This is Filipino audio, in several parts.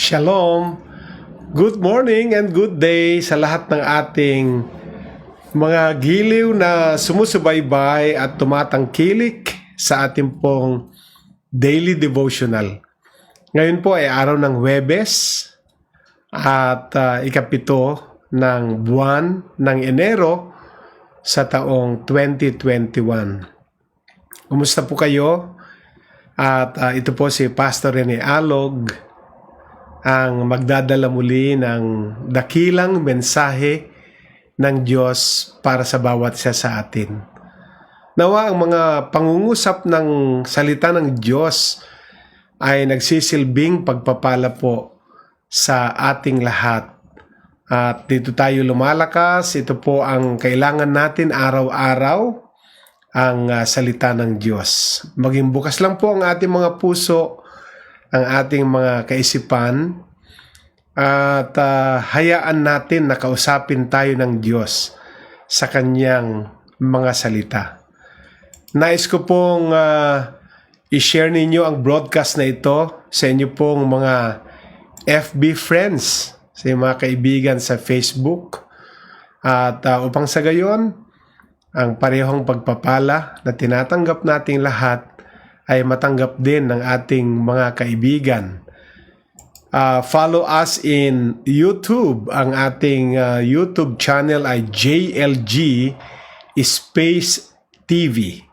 Shalom! Good morning and good day sa lahat ng ating mga giliw na sumusubaybay at tumatangkilik sa ating pong daily devotional. Ngayon po ay araw ng Huwebes at ikapito ng buwan ng Enero sa taong 2021. Kumusta po kayo? At ito po si Pastor Rene Alog, ang magdadala muli ng dakilang mensahe ng Diyos para sa bawat isa sa atin. Nawa ang mga pangungusap ng salita ng Diyos ay nagsisilbing pagpapala po sa ating lahat. At dito tayo lumalakas, ito po ang kailangan natin araw-araw, ang salita ng Diyos. Maging bukas lang po ang ating mga puso, ang ating mga kaisipan, at hayaan natin na kausapin tayo ng Diyos sa kanyang mga salita. Nais ko pong i-share ninyo ang broadcast na ito sa inyo pong mga FB friends, sa mga kaibigan sa Facebook, at upang sa gayon, ang parehong pagpapala na tinatanggap nating lahat ay matanggap din ng ating mga kaibigan. Follow us in YouTube. Ang ating YouTube channel ay JLG Space TV.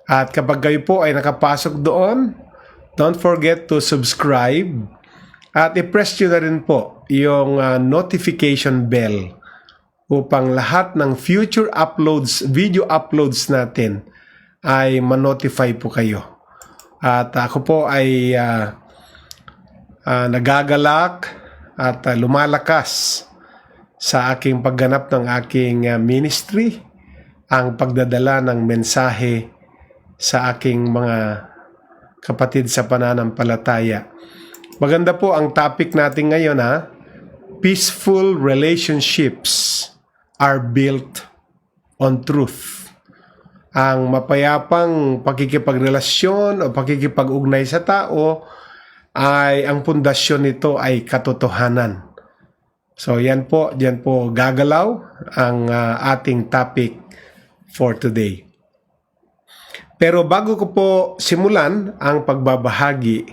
At kapag kayo po ay nakapasok doon, don't forget to subscribe at i-press nyo na rin po yung notification bell upang lahat ng future uploads, video uploads natin ay ma-notify po kayo. At ako po ay nagagalak at lumalakas sa aking pagganap ng aking ministry, ang pagdadala ng mensahe sa aking mga kapatid sa pananampalataya. Maganda po ang topic natin ngayon, Peaceful relationships are built on truth. Ang mapayapang pakikipagrelasyon o pakikipag-ugnay sa tao ay ang pundasyon nito ay katotohanan. So diyan po gagalaw ang ating topic for today. Pero bago ko po simulan ang pagbabahagi,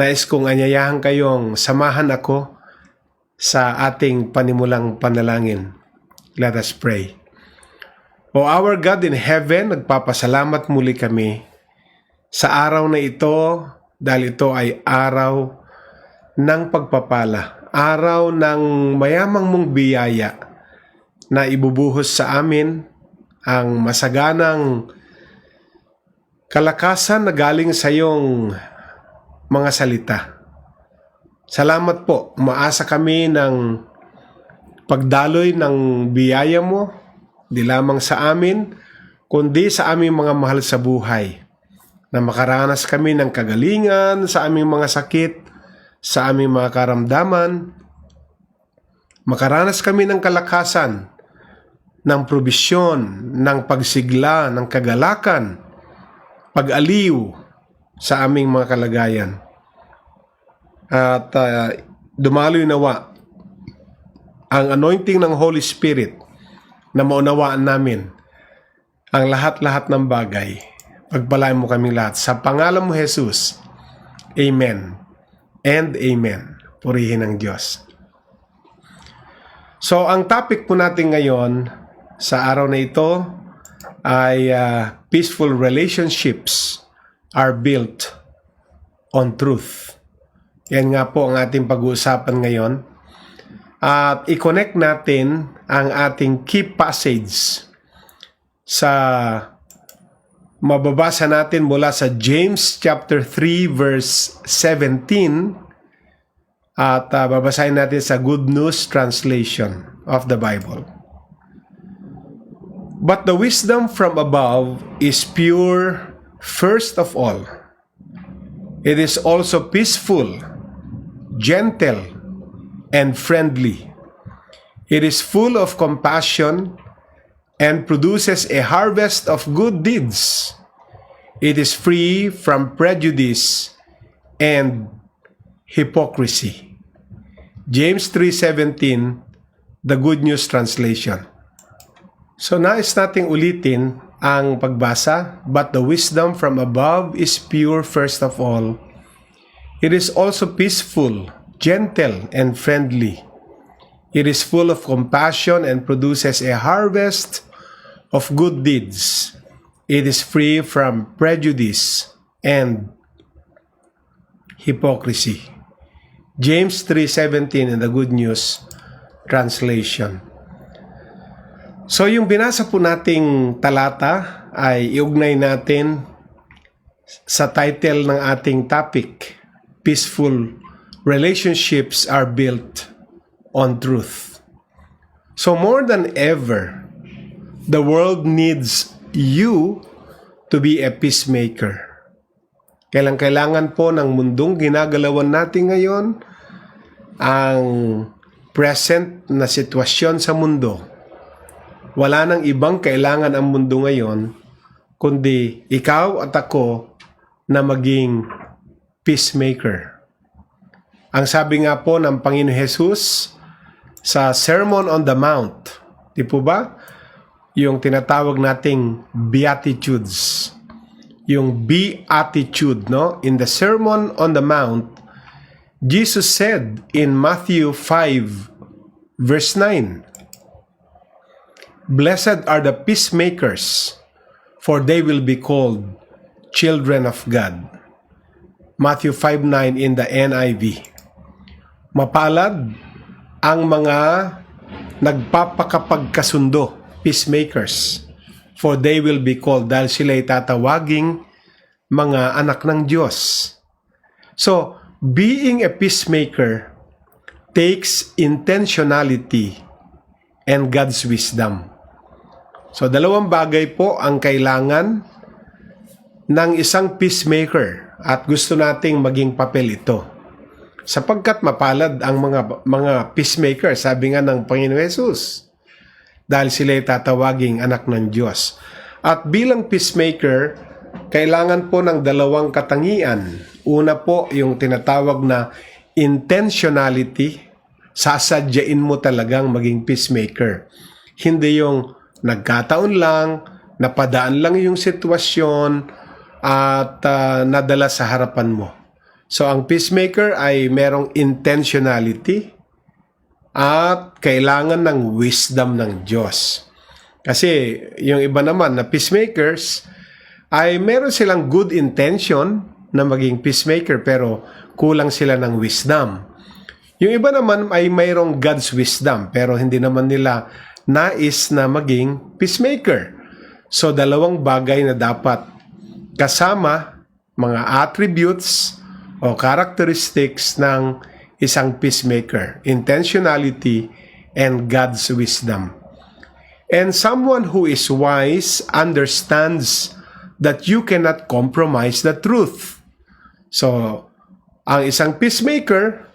nais kong anyayahan kayong samahan ako sa ating panimulang panalangin. Let us pray. O our God in heaven, nagpapasalamat muli kami sa araw na ito dahil ito ay araw ng pagpapala, araw ng mayamang mong biyaya na ibubuhos sa amin ang masaganang kalakasan na galing sa iyong mga salita. Salamat po, umaasa kami ng pagdaloy ng biyaya mo, di lamang sa amin, kundi sa aming mga mahal sa buhay, na makaranas kami ng kagalingan sa aming mga sakit, sa aming mga karamdaman, makaranas kami ng kalakasan, ng probisyon, ng pagsigla, ng kagalakan, pag-aliw sa aming mga kalagayan. At dumaloy nawa ang anointing ng Holy Spirit na maunawaan namin ang lahat-lahat ng bagay. Pagpalain mo kaming lahat. Sa pangalan mo, Jesus. Amen and amen. Purihin ang Diyos. So, ang topic po natin ngayon sa araw na ito ay peaceful relationships are built on truth. Yan nga po ang ating pag-uusapan ngayon. At i-connect natin ang ating key passage sa mababasa natin mula sa James chapter 3 verse 17 at babasahin natin sa Good News Translation of the Bible. But the wisdom from above is pure first of all. It is also peaceful, gentle, and friendly. It is full of compassion and produces a harvest of good deeds. It is free from prejudice and hypocrisy. James 3:17, the Good News Translation. So nais nating ulitin ang pagbasa, but the wisdom from above is pure first of all. It is also peaceful, gentle, and friendly. It is full of compassion and produces a harvest of good deeds. It is free from prejudice and hypocrisy. James 3:17 in the Good News Translation. So yung binasa po nating talata ay iugnay natin sa title ng ating topic, Peaceful Relationships are Built on Truth. So more than ever, the world needs you to be a peacemaker. Kailangan po ng mundong ginagalawan natin ngayon ang present na sitwasyon sa mundo. Wala nang ibang kailangan ang mundo ngayon kundi ikaw at ako na maging peacemaker. Ang sabi nga po ng Panginoon Jesus sa Sermon on the Mount, di po ba? Yung tinatawag nating Beatitudes. Yung Beatitude, no? In the Sermon on the Mount, Jesus said in Matthew 5, verse 9, "Blessed are the peacemakers, for they will be called children of God." Matthew 5:9 in the NIV. Mapalad ang mga nagpapakapagkasundo, peacemakers, for they will be called, dahil sila'y tatawaging mga anak ng Diyos. So, being a peacemaker takes intentionality and God's wisdom. So, dalawang bagay po ang kailangan ng isang peacemaker at gusto nating maging papel ito. Sapagkat mapalad ang mga peacemaker, sabi nga ng Panginoon Jesus, dahil sila'y tatawaging anak ng Diyos. At bilang peacemaker, kailangan po ng dalawang katangian. Una po, yung tinatawag na intentionality. Sasadyain mo talagang maging peacemaker. Hindi yung nagkataon lang, napadaan lang yung sitwasyon at nadala sa harapan mo. So, ang peacemaker ay merong intentionality at kailangan ng wisdom ng Diyos. Kasi yung iba naman na peacemakers ay meron silang good intention na maging peacemaker pero kulang sila ng wisdom. Yung iba naman ay mayroong God's wisdom pero hindi naman nila nais na maging peacemaker. So, dalawang bagay na dapat kasama, mga attributes o characteristics ng isang peacemaker, intentionality and God's wisdom. And someone who is wise understands that you cannot compromise the truth. So, ang isang peacemaker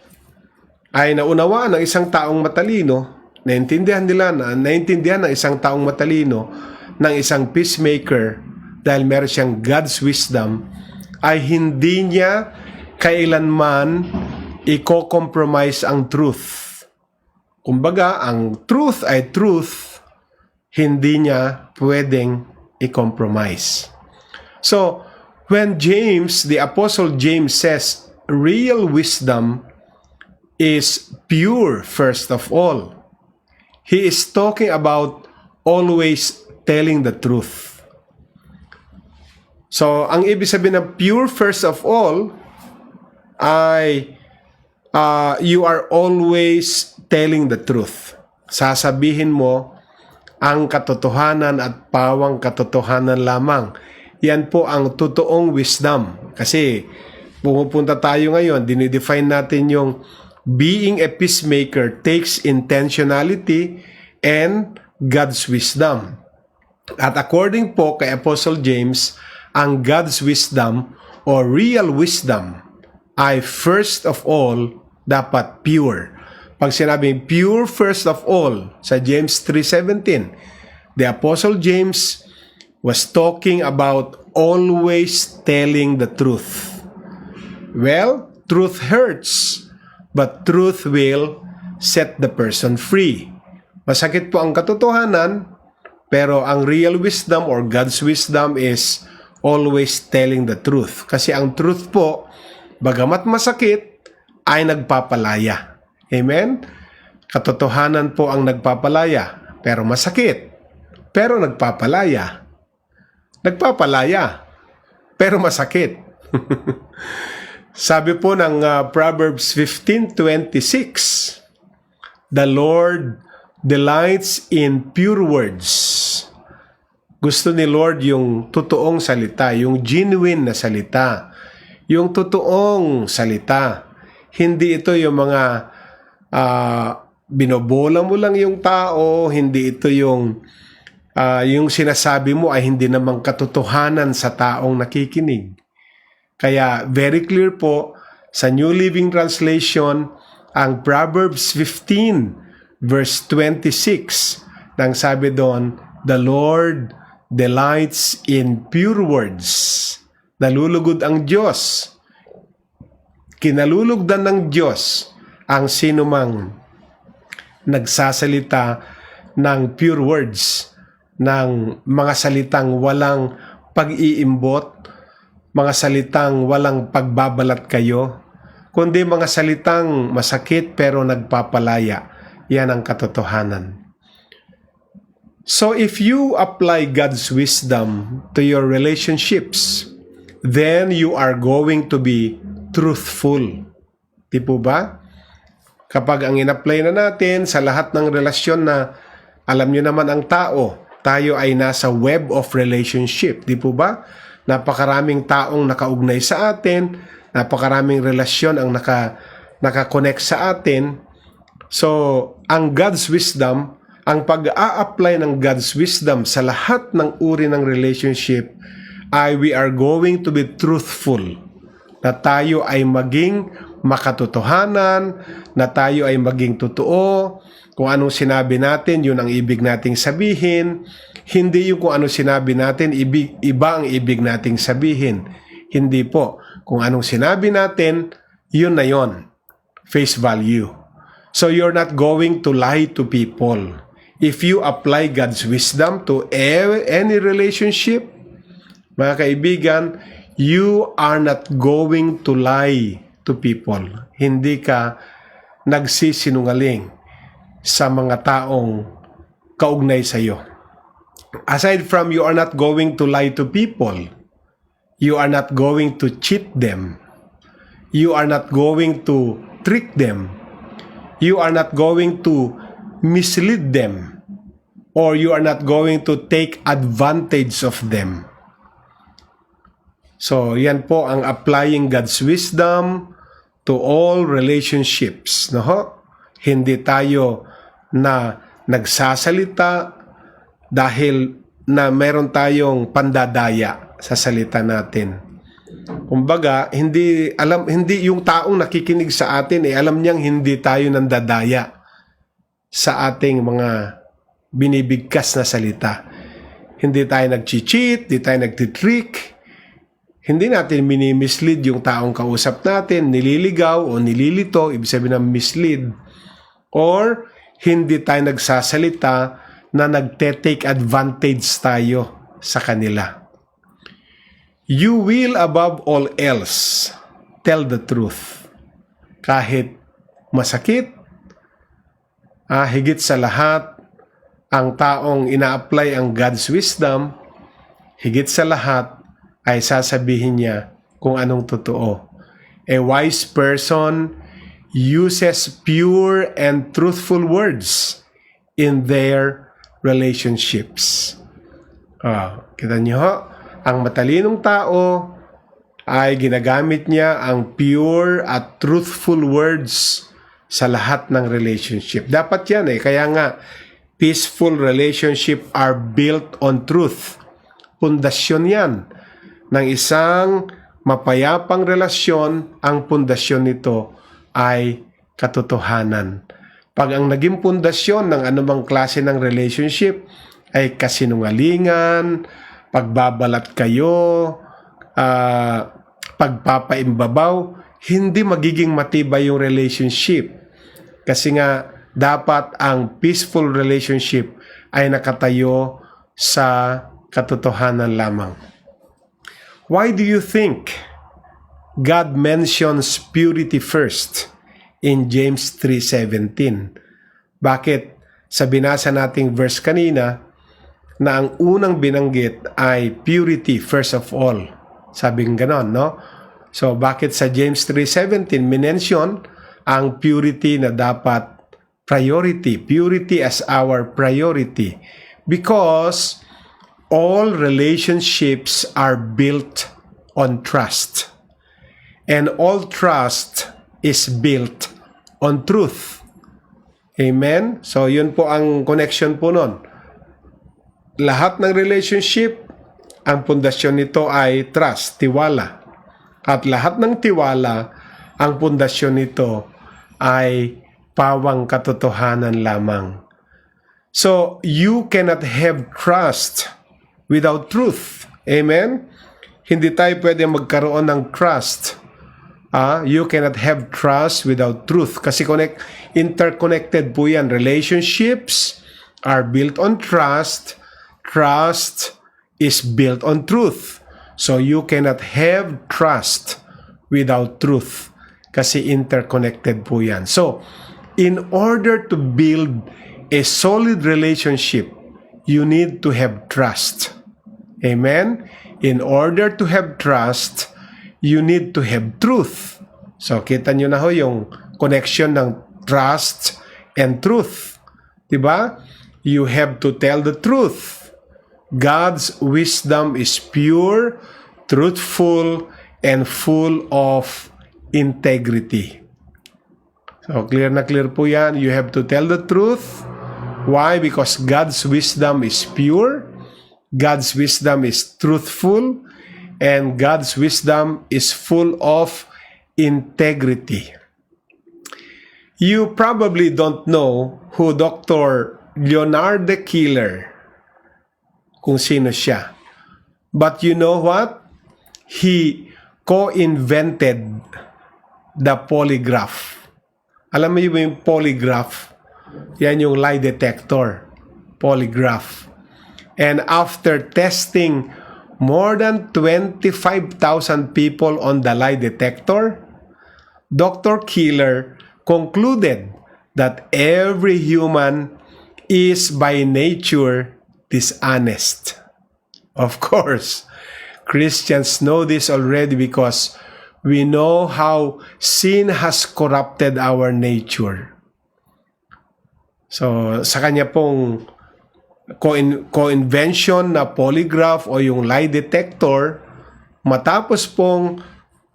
ay naunawaan ng isang taong matalino, naintindihan ng isang taong matalino ng isang peacemaker dahil meron siyang God's wisdom, ay hindi niya kailanman i-compromise ang truth. Kumbaga, ang truth ay truth, hindi niya pwedeng i-compromise. So, when James, the Apostle James says, real wisdom is pure first of all, he is talking about always telling the truth. So, ang ibig sabihin ng pure first of all ay you are always telling the truth. Sasabihin mo ang katotohanan at pawang katotohanan lamang. Yan po ang totoong wisdom. Kasi pumupunta tayo ngayon, dinidefine natin yung being a peacemaker takes intentionality and God's wisdom. At according po kay Apostle James, ang God's wisdom or real wisdom ay first of all dapat pure. Pag sinabing pure first of all sa James 3:17, the Apostle James was talking about always telling the truth. Well, truth hurts, but truth will set the person free. Masakit po ang katotohanan, pero ang real wisdom or God's wisdom is always telling the truth. Kasi ang truth po, bagamat masakit, ay nagpapalaya. Amen? Katotohanan po ang nagpapalaya, pero masakit. Pero nagpapalaya. Nagpapalaya, pero masakit. Sabi po ng Proverbs 15:26, the Lord delights in pure words. Gusto ni Lord yung totoong salita, yung genuine na salita, yung totoong salita. Hindi ito yung mga binobola mo lang yung tao, hindi ito yung sinasabi mo ay hindi namang katotohanan sa taong nakikinig. Kaya very clear po sa New Living Translation ang Proverbs 15 verse 26 nang sabi doon, the Lord delights in pure words. Nalulugod ang Diyos. Kinalulugdan ng Diyos ang sinumang nagsasalita ng pure words, ng mga salitang walang pag-iimbot, mga salitang walang pagbabalat kayo, kundi mga salitang masakit pero nagpapalaya. Yan ang katotohanan. So if you apply God's wisdom to your relationships, then you are going to be truthful. Di po ba? Kapag ang in-apply na natin sa lahat ng relasyon na alam nyo naman ang tao, tayo ay nasa web of relationship. Di po ba? Napakaraming taong nakaugnay sa atin, napakaraming relasyon ang naka-connect sa atin. So, ang God's wisdom, ang pag-a-apply ng God's wisdom sa lahat ng uri ng relationship ay we are going to be truthful. Na tayo ay maging makatotohanan, na tayo ay maging totoo. Kung anong sinabi natin, yun ang ibig nating sabihin. Hindi yung kung anong sinabi natin, iba ang ibig nating sabihin. Hindi po. Kung anong sinabi natin, yun na yun. Face value. So you're not going to lie to people. If you apply God's wisdom to any relationship, mga kaibigan, you are not going to lie to people. Hindi ka nagsisinungaling sa mga taong kaugnay sa iyo. Aside from you are not going to lie to people, you are not going to cheat them, you are not going to trick them, you are not going to mislead them, or you are not going to take advantage of them. So, yan po ang applying God's wisdom to all relationships. No? Hindi tayo na nagsasalita dahil na meron tayong pandadaya sa salita natin. Kumbaga, hindi yung taong nakikinig sa atin, alam niyang hindi tayo nandadaya sa ating mga binibigkas na salita. Hindi tayo nag-cheat, hindi tayo nagtitrick, hindi natin minimislead yung taong kausap natin, nililigaw o nililito, ibig sabihin ng mislead. Or, hindi tayo nagsasalita na nagte-take advantage tayo sa kanila. You will above all else tell the truth. Kahit masakit, higit sa lahat, ang taong ina-apply ang God's wisdom, higit sa lahat ay sasabihin niya kung anong totoo. A wise person uses pure and truthful words in their relationships. Kita niyo ho? Ang matalinong tao ay ginagamit niya ang pure at truthful words sa lahat ng relationship. Dapat yan Kaya nga, peaceful relationship are built on truth. Pundasyon yan ng isang mapayapang relasyon. Ang pundasyon nito ay katotohanan. Pag ang naging pundasyon ng anumang klase ng relationship ay kasinungalingan, pagbabalat kayo, pagpapaimbabaw, hindi magiging matibay yung relationship. Kasi nga, dapat ang peaceful relationship ay nakatayo sa katotohanan lamang. Why do you think God mentions purity first in James 3:17? Bakit sa binasa nating verse kanina na ang unang binanggit ay purity first of all? Sabing ganon, no? So, bakit sa James 3:17 minention ang purity na dapat priority? Purity as our priority. Because all relationships are built on trust. And all trust is built on truth. Amen? So, yun po ang connection po nun. Lahat ng relationship, ang pundasyon nito ay trust, tiwala. At lahat ng tiwala, ang pundasyon nito ay pawang katotohanan lamang. So, you cannot have trust without truth. Amen? Hindi tayo pwede magkaroon ng trust. You cannot have trust without truth. Kasi interconnected po yan. Relationships are built on trust. Trust is built on truth. So you cannot have trust without truth. Kasi interconnected po yan. So, in order to build a solid relationship, you need to have trust. Amen? In order to have trust, you need to have truth. So, kita nyo na ho yung connection ng trust and truth. Diba? You have to tell the truth. God's wisdom is pure, truthful, and full of integrity. So, clear na clear po yan. You have to tell the truth. Why? Because God's wisdom is pure, God's wisdom is truthful, and God's wisdom is full of integrity. You probably don't know who Dr. Leonard Keeler, kung sino siya. But you know what? He co-invented the polygraph. Alam mo yung polygraph? Yan yung lie detector. Polygraph. And after testing more than 25,000 people on the lie detector, Dr. Keeler concluded that every human is by nature dishonest. Of course, Christians know this already because we know how sin has corrupted our nature. So, sa kanya pong co-invention na polygraph o yung lie detector, matapos pong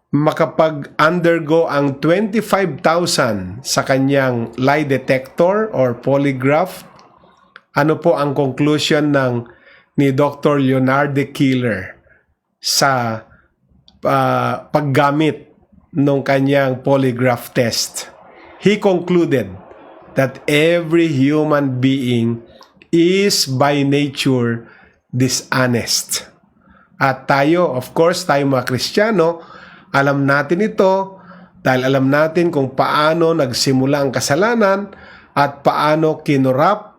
makapag-undergo ang 25,000 sa kanyang lie detector or polygraph, ano po ang conclusion ni Dr. Leonard Keeler sa paggamit ng kanyang polygraph test? He concluded that every human being is by nature dishonest. At tayo, of course, tayo mga Kristiyano, alam natin ito dahil alam natin kung paano nagsimula ang kasalanan at paano kinurap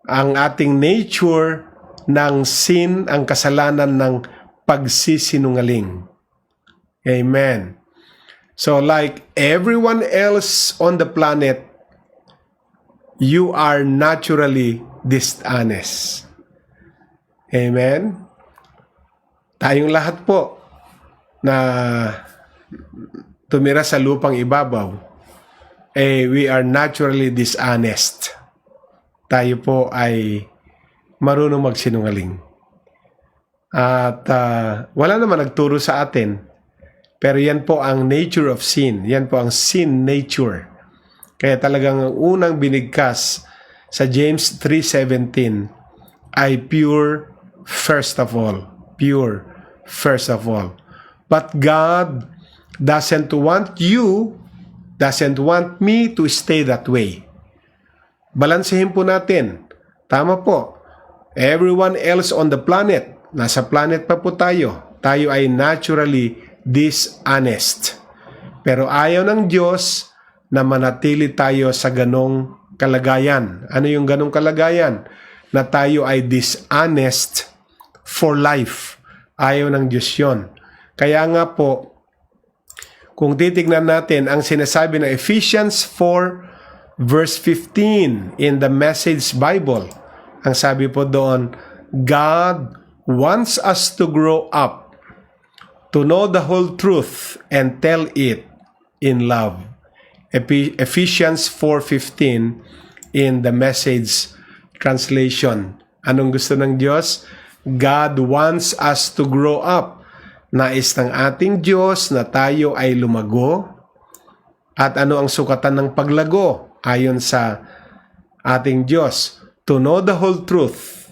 ang ating nature ng sin, ang kasalanan ng pagsisinungaling. Amen. So like everyone else on the planet, you are naturally dishonest. Amen? Tayong lahat po na tumira sa lupang ibabaw, we are naturally dishonest. Tayo po ay marunong magsinungaling. At wala naman nagturo sa atin. Pero yan po ang nature of sin. Yan po ang sin nature. Kaya talagang unang binigkas sa James 3:17 ay pure first of all. Pure first of all. But God doesn't want me to stay that way. Balansehin po natin. Tama po. Everyone else on the planet, nasa planet pa po tayo. Tayo ay naturally dishonest. Pero ayaw ng Diyos na manatili tayo sa ganong kalagayan. Ano yung ganong kalagayan? Na tayo ay dishonest for life. Ayaw ng Diyos yun. Kaya nga po, kung titignan natin ang sinasabi ng Ephesians 4 verse 15 in the Message Bible, ang sabi po doon, God wants us to grow up, to know the whole truth and tell it in love. Ephesians 4:15 in the Message translation. Anong gusto ng Diyos? God wants us to grow up. Nais ng ating Diyos na tayo ay lumago. At ano ang sukatan ng paglago? Ayon sa ating Diyos, to know the whole truth,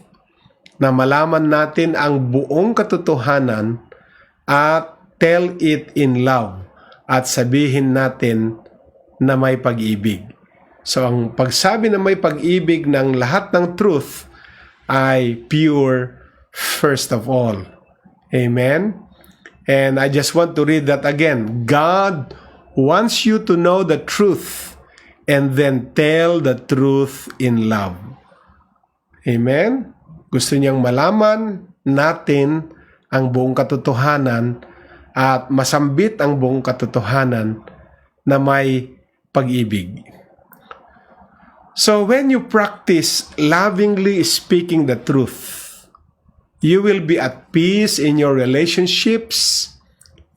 na malaman natin ang buong katotohanan at tell it in love, at sabihin natin na may pag-ibig. So ang pagsabi na may pag-ibig ng lahat ng truth ay pure first of all. Amen? And I just want to read that again. God wants you to know the truth and then tell the truth in love. Amen? Gusto niyang malaman natin ang buong katotohanan at masambit ang buong katotohanan na may pag-ibig. So when you practice lovingly speaking the truth, you will be at peace in your relationships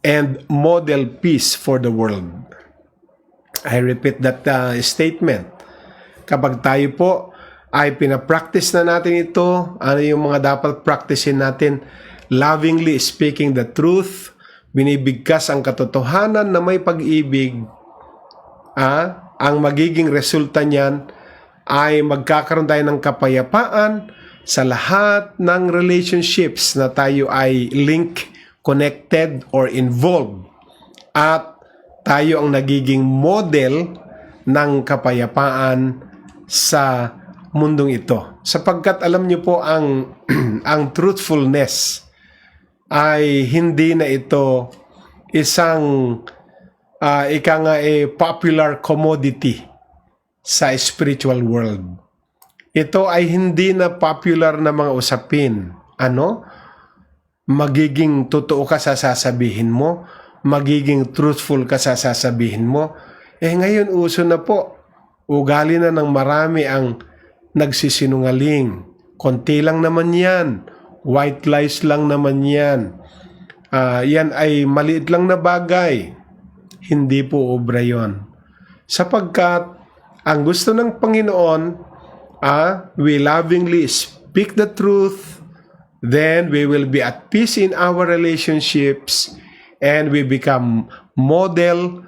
and model peace for the world. I repeat that statement. Kapag tayo po ay pinapractice na natin ito, ano yung mga dapat practicein natin? Lovingly speaking the truth, binibigkas ang katotohanan na may pag-ibig. Ang magiging resulta niyan ay magkakaroon tayo ng kapayapaan sa lahat ng relationships na tayo ay link, connected, or involved. At tayo ang nagiging model ng kapayapaan sa mundong ito. Sapagkat alam niyo po ang truthfulness ay hindi na ito isang popular commodity sa spiritual world. Ito ay hindi na popular na mga usapin. Magiging totoo ka sa sasabihin mo, magiging truthful ka sa sasabihin mo. Ngayon uso na po. Ugali na ng marami ang nagsisinungaling. Konti lang naman yan. White lies lang naman yan. Yan ay maliit lang na bagay. Hindi po obra yon. Sapagkat ang gusto ng Panginoon, we lovingly speak the truth, then we will be at peace in our relationships, and we become model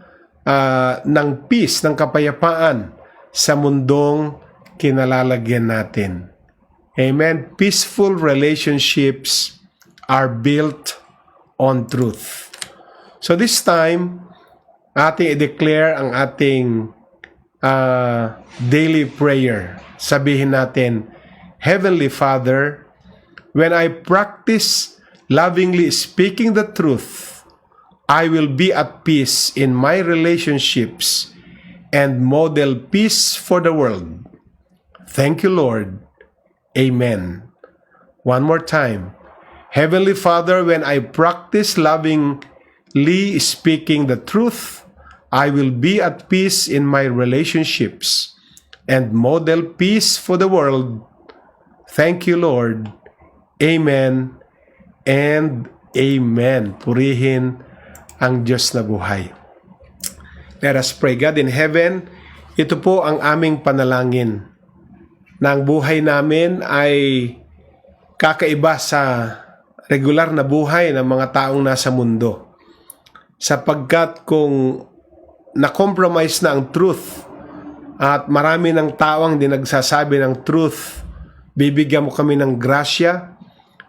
ng peace, ng kapayapaan sa mundong kinalalagyan natin. Amen? Peaceful relationships are built on truth. So this time, ating i-declare ang ating daily prayer. Sabihin natin, Heavenly Father, when I practice lovingly speaking the truth, I will be at peace in my relationships and model peace for the world. Thank you, Lord. Amen. One more time. Heavenly Father, when I practice lovingly speaking the truth, I will be at peace in my relationships and model peace for the world. Thank you, Lord. Amen and amen. Purihin ang Diyos na buhay. Let us pray. God in heaven, ito po ang aming panalangin na ang buhay namin ay kakaiba sa regular na buhay ng mga taong nasa mundo. Sapagkat kung na-compromise na ang truth at marami ng tawang di nagsasabi ng truth, bibigyan mo kami ng grasya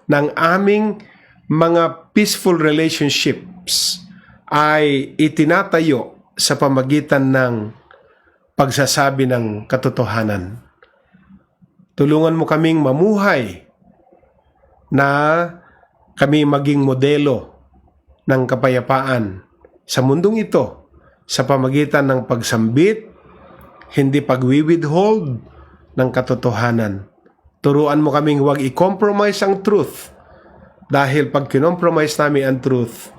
ng aming mga peaceful relationships ay itinatayo sa pamagitan ng pagsasabi ng katotohanan. Tulungan mo kaming mamuhay na kami maging modelo ng kapayapaan sa mundong ito sa pamagitan ng pagsambit, hindi pagwi-withhold ng katotohanan. Turuan mo kaming huwag i-compromise ang truth. Dahil pag kinompromise namin ang truth,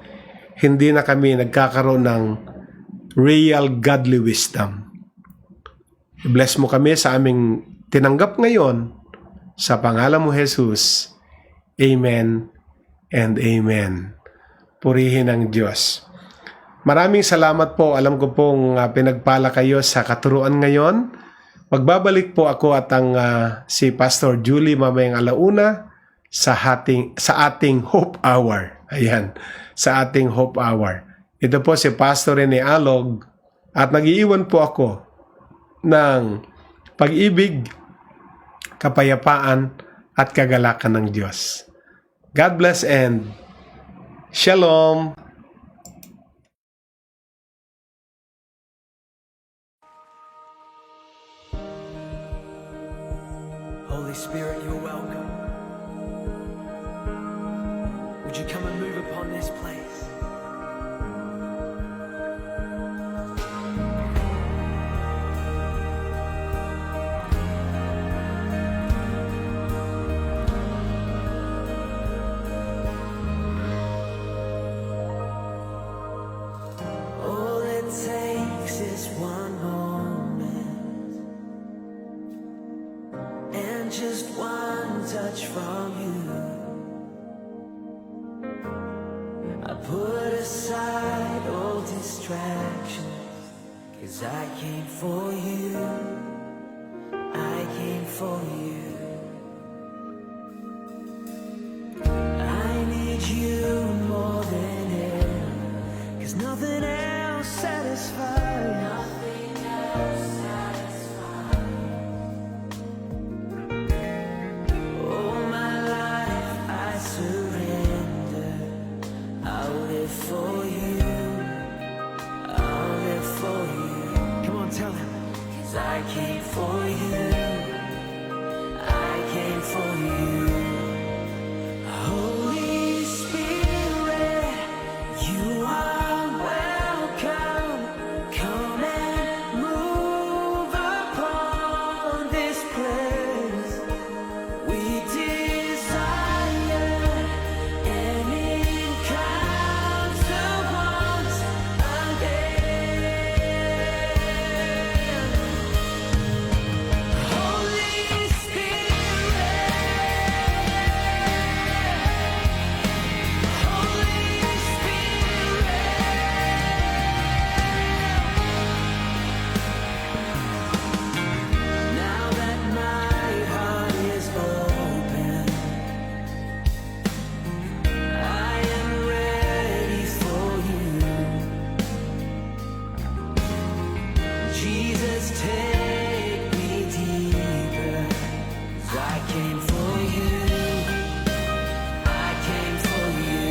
hindi na kami nagkakaroon ng real godly wisdom. I-bless mo kami sa aming tinanggap ngayon. Sa pangalan mo, Jesus. Amen and amen. Purihin ang Diyos. Maraming salamat po. Alam ko pong pinagpala kayo sa katuruan ngayon. Magbabalik po ako at ang si Pastor Julie mamayang alauna sa ating Hope Hour. Ayan, sa ating Hope Hour. Ito po si Pastor Rene Alog at nag-iiwan po ako ng pag-ibig, kapayapaan at kagalakan ng Diyos. God bless and Shalom! Holy Spirit, you're welcome. Would you come and move upon this place? All it takes is one moment and just one touch from you. I put aside all distractions, 'cause I came for you. I came for you. I need you more than ever, 'cause nothing else satisfies. Nothing else satisfies. All my life I surrender. I'll live for you. I'll live for you. Come on, tell him. 'Cause I came for you. I came for you. Holy Spirit, you are welcome. Come and move upon this place. We desire an encounter once again. Holy Spirit, Holy Spirit. Now that my heart is open, I am ready for you. Jesus, take me deeper. 'Cause I came for you. I came for you.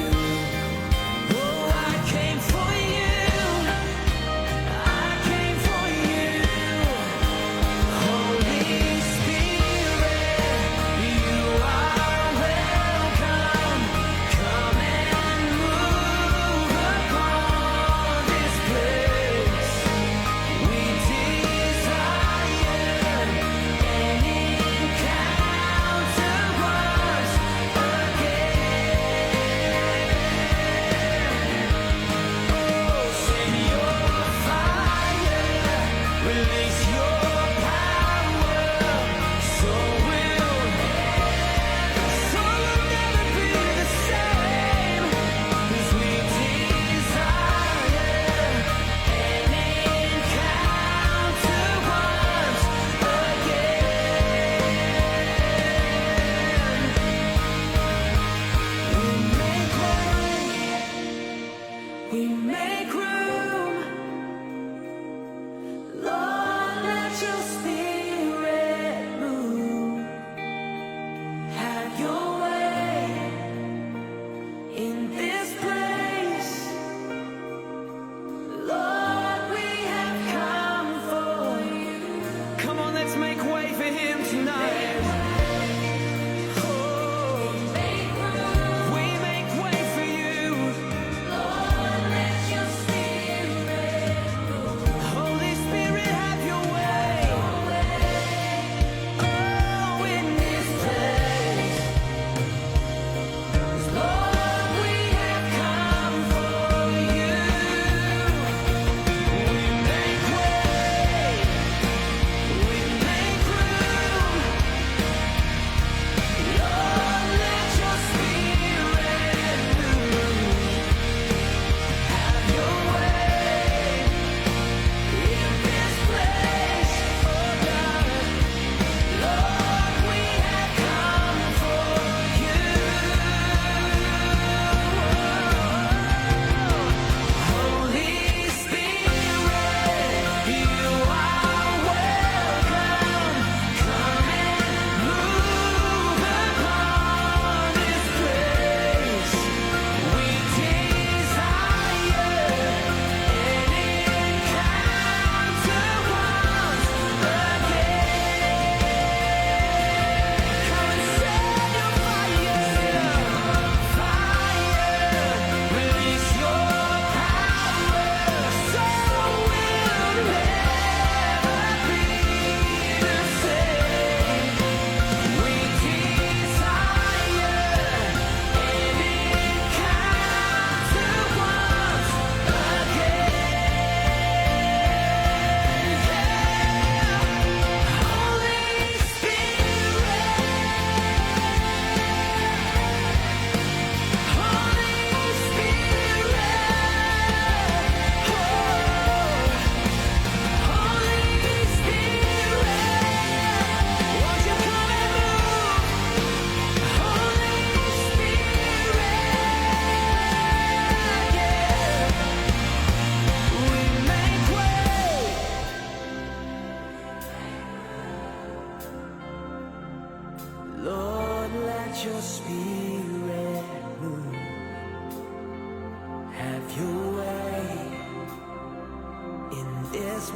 Oh, I came for you. I came for you. Holy Spirit, you are welcome. Come and move upon this place. We desire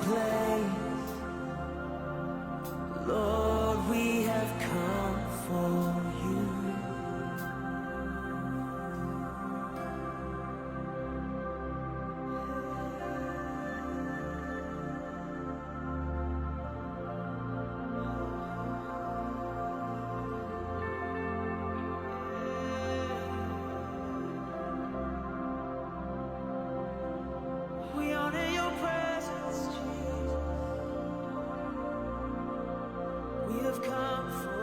place. Lord, we have come for you. We honor your presence, Jesus. We have come for